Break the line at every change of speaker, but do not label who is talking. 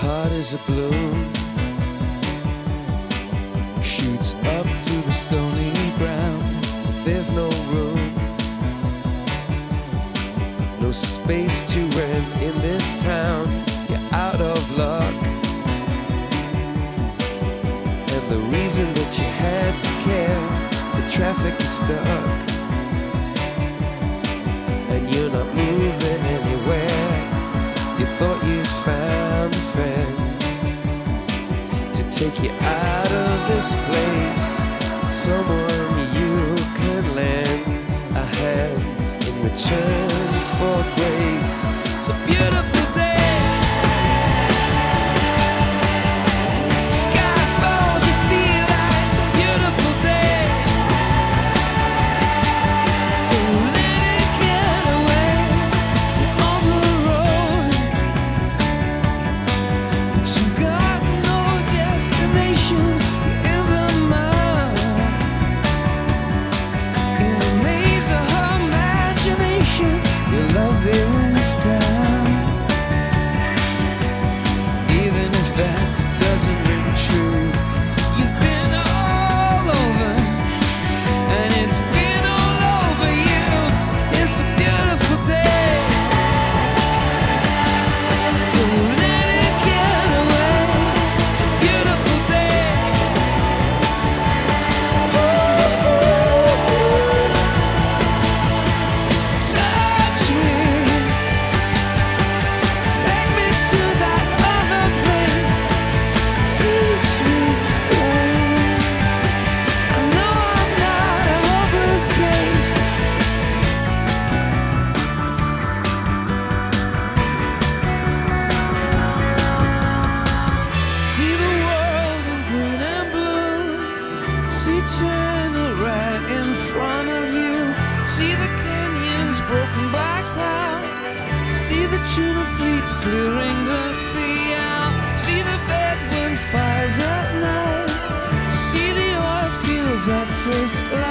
heart is a bloom, shoots up through the stony ground. There's no room, no space to rent in this town. You're out of luck, and the reason that you had to care, the traffic is stuck, and you're not moving anywhere. You thought you found a friend to take you out of this place, someone you can lend a hand in return for grace. It's a beautiful day. Sky falls, you feel like it's a beautiful day. So let it get away on the road, but you've got no destination. You're in the mud, in a maze of her imagination. Your love is down, even if that doesn't ring true. You've been all over, and it's been all over you. It's a beautiful day. So let it get away. It's a beautiful day. Touch me, take me to that other place. Teach me, I know I'm not a hopeless case. See the world in green and blue. See China right in front of you. See the canyons broken by cloud. See the tuna fleets clearing the sea out. See the bedroom fires at night. See the oil fields at first light.